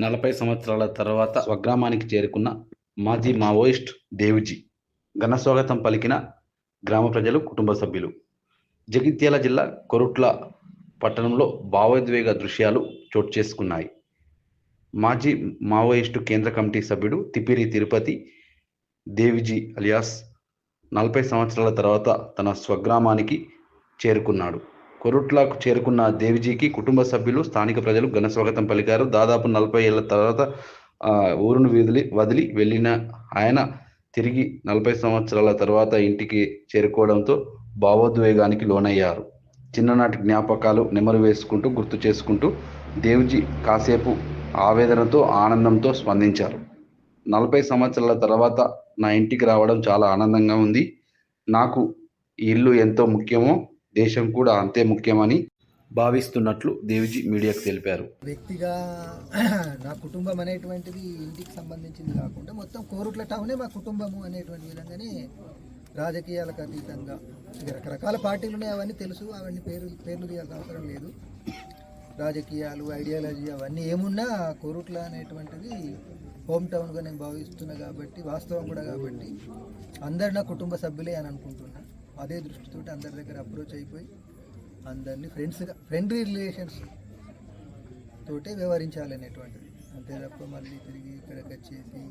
40 సంవత్సరాల తర్వాత స్వగ్రామానికి చేరుకున్న మాజీ మావోయిస్ట్ దేవ్జీ ఘనస్వాగతం పలికిన గ్రామ ప్రజలు, కుటుంబ సభ్యులు. జగిత్యాల జిల్లా కొరుట్ల పట్టణంలో భావోద్వేగ దృశ్యాలు చోటు చేసుకున్నాయి. మాజీ మావోయిస్టు కేంద్ర కమిటీ సభ్యుడు తిప్పిరి తిరుపతి దేవ్జీ అలియాస్ 40 సంవత్సరాల తర్వాత తన స్వగ్రామానికి చేరుకున్నాడు. కొరుట్లకు చేరుకున్న దేవ్జీకి కుటుంబ సభ్యులు, స్థానిక ప్రజలు ఘనస్వాగతం పలికారు. దాదాపు 40 ఏళ్ల తర్వాత ఊరును వదిలి వెళ్ళిన ఆయన తిరిగి 40 సంవత్సరాల తర్వాత ఇంటికి చేరుకోవడంతో భావోద్వేగానికి లోనయ్యారు. చిన్ననాటి జ్ఞాపకాలు నెమరు వేసుకుంటూ, గుర్తు చేసుకుంటూ దేవ్జీ కాసేపు ఆవేదనతో, ఆనందంతో స్పందించారు. 40 సంవత్సరాల తర్వాత నా ఇంటికి రావడం చాలా ఆనందంగా ఉంది. నాకు ఈ ఇల్లు ఎంతో ముఖ్యమో దేశం కూడా అంతే ముఖ్యమని భావిస్తున్నట్లు దేవ్జీ మీడియాకు తెలిపారు. వ్యక్తిగా నా కుటుంబం అనేటువంటిది ఇంటికి సంబంధించింది కాకుండా మొత్తం కోరుట్ల టౌనే మా కుటుంబము అనేటువంటి విధంగానే రాజకీయాలకు అతీతంగా రకరకాల పార్టీలు ఉన్నాయి, అవన్నీ తెలుసు, అవన్నీ పేర్లు తీయాల్సిన అవసరం లేదు. రాజకీయాలు, ఐడియాలజీ అవన్నీ ఏమున్నా కోరుట్ల అనేటువంటిది హోమ్ టౌన్గా నేను భావిస్తున్నా కాబట్టి, వాస్తవం కూడా కాబట్టి అందరు నా కుటుంబ సభ్యులే అని అనుకుంటున్నా. అదే దృష్టితో అందరి దగ్గర అప్రోచ్ అయిపోయి అందరినీ ఫ్రెండ్లీ రిలేషన్స్ తోటే వ్యవహరించాలనేటువంటిది, అంతే తప్ప మళ్ళీ తిరిగి ఇక్కడికి వచ్చేసి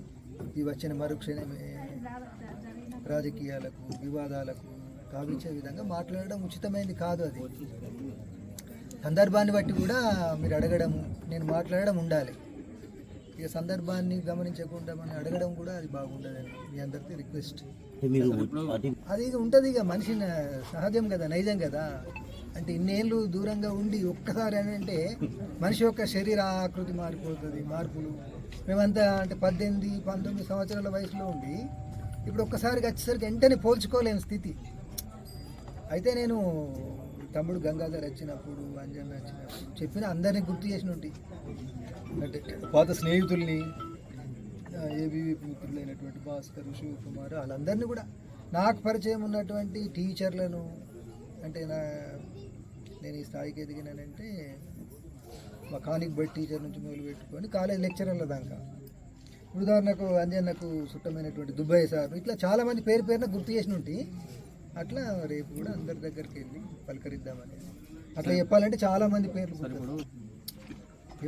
ఈ వచ్చిన మరుక్షణమే రాజకీయాలకు, వివాదాలకు తావించే విధంగా మాట్లాడడం ఉచితమైనది కాదు. అది సందర్భాన్ని బట్టి కూడా మీరు అడగడము, నేను మాట్లాడడం ఉండాలి. ఇక సందర్భాన్ని గమనించకుండా మనం అడగడం కూడా అది బాగుండదని మీ అందరికీ రిక్వెస్ట్. అది ఇక ఉంటుంది, ఇక మనిషి సహజం కదా, నైజం కదా. అంటే ఇన్నేళ్ళు దూరంగా ఉండి ఒక్కసారి అని అంటే మనిషి యొక్క శరీర ఆకృతి మారిపోతుంది. మార్పులు మేమంతా అంటే 18-19 సంవత్సరాల వయసులో ఉండి ఇప్పుడు ఒక్కసారికి వచ్చేసరికి వెంటనే పోల్చుకోలేని స్థితి. అయితే నేను తమ్ముడు గంగాధర్ వచ్చినప్పుడు, అంజన్ వచ్చినప్పుడు చెప్పిన అందరినీ గుర్తు చేసిన ఉంటే, అంటే పాత స్నేహితుల్ని, ఏబీవీపీ మిత్రులైనటువంటి భాస్కర్, శివకుమార్, వాళ్ళందరినీ కూడా, నాకు పరిచయం ఉన్నటువంటి టీచర్లను, అంటే నేను ఈ స్థాయికి ఎదిగినానంటే మా కానిక్ బట్టి టీచర్ నుంచి మొదలు పెట్టుకొని కాలేజ్ లెక్చరర్ల దాకా, ఉదాహరణకు అంజన్నకు చుట్టమైనటువంటి దుబాయ్ సార్, ఇట్లా చాలామంది పేరున గుర్తు చేసిన ఉంటే, అట్లా రేపు కూడా అందరి దగ్గరికి వెళ్ళి పలకరిద్దామని. అట్లా చెప్పాలంటే చాలామంది పేర్లు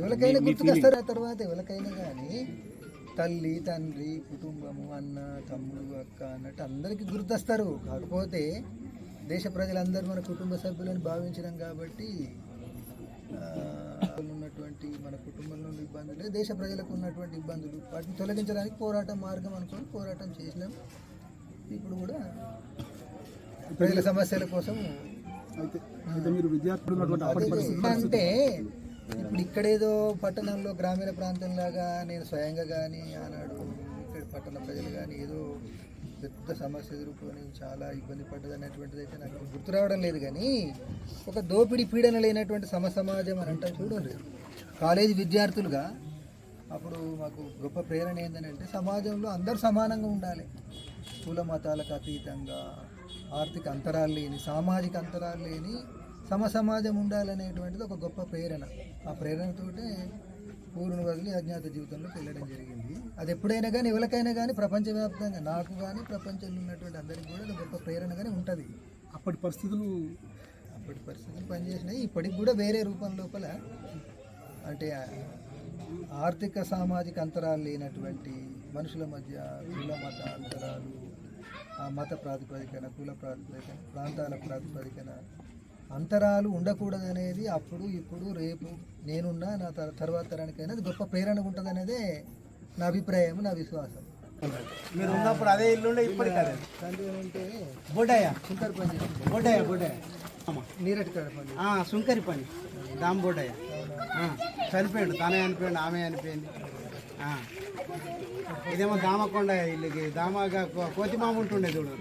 ఎవరికైనా గుర్తుకొస్తారు. ఆ తర్వాత ఎవరికైనా కానీ తల్లి, తండ్రి, కుటుంబము, అన్న, తమ్ముడు, అక్క అన్నట్టు అందరికీ గుర్తొస్తారు. కాకపోతే దేశ ప్రజలందరూ మన కుటుంబ సభ్యులని భావించడం కాబట్టి ఉన్నటువంటి మన కుటుంబంలో ఇబ్బందులు, దేశ ప్రజలకు ఉన్నటువంటి ఇబ్బందులు, వాటిని తొలగించడానికి పోరాటం మార్గం అనుకొని పోరాటం చేసినాం. ఇప్పుడు కూడా ప్రజల సమస్యల కోసం. అంటే ఇప్పుడు ఇక్కడేదో పట్టణంలో, గ్రామీణ ప్రాంతంలాగా నేను స్వయంగా కానీ ఆనాడు ఇక్కడ పట్టణ ప్రజలు కానీ ఏదో పెద్ద సమస్య ఎదుర్కొని చాలా ఇబ్బంది పడ్డది అనేటువంటిది అయితే నాకు గుర్తు రావడం లేదు. కానీ ఒక దోపిడీ పీడన లేనటువంటి సమాజం అని అంటాం చూడండి. కాలేజీ విద్యార్థులుగా అప్పుడు మాకు గొప్ప ప్రేరణ ఏంటంటే సమాజంలో అందరూ సమానంగా ఉండాలి, కుల మతాలకు అతీతంగా, ఆర్థిక అంతరాలు లేని, సామాజిక అంతరాలు లేని సమాజం ఉండాలనేటువంటిది ఒక గొప్ప ప్రేరణ. ఆ ప్రేరణతోటే ఊరును వదిలి అజ్ఞాత జీవితంలోకి వెళ్ళడం జరిగింది. అది ఎప్పుడైనా కానీ, ఎవరికైనా కానీ, ప్రపంచవ్యాప్తంగా నాకు కానీ ప్రపంచంలో ఉన్నటువంటి అందరికీ కూడా అది గొప్ప ప్రేరణగానే ఉంటుంది. అప్పటి పరిస్థితులు పనిచేసినాయి. ఇప్పటికి కూడా వేరే రూపం లోపల, అంటే ఆర్థిక సామాజిక అంతరాలు లేనటువంటి మనుషుల మధ్య కుల మత అంతరాలు, మత ప్రాతిపదికన, కుల ప్రాతిపదికన, ప్రాంతాల ప్రాతిపదికన అంతరాలు ఉండకూడదు అనేది అప్పుడు, ఇప్పుడు, రేపు నేనున్నా నా తర్వాత తరానికైనా అది గొప్ప ప్రేరణ ఉంటుంది అనేదే నా అభిప్రాయం, నా విశ్వాసం. మీరు ఉన్నప్పుడు అదే ఇల్లు ఇప్పటికీ అంటే బొడ్డయ్య సుంకరి పని, బొడ్డయ్య నీరటి కాడ పని, సుంకరి పని, దామ్ బొడ్డయ్య చనిపోయాడు. తనే అనిపోయాడు, ఆమె అనిపోయింది. ఇదేమో దామకొండ ఇల్లుకి, దామగా కోతిమామ ఉంటుండే చూడు.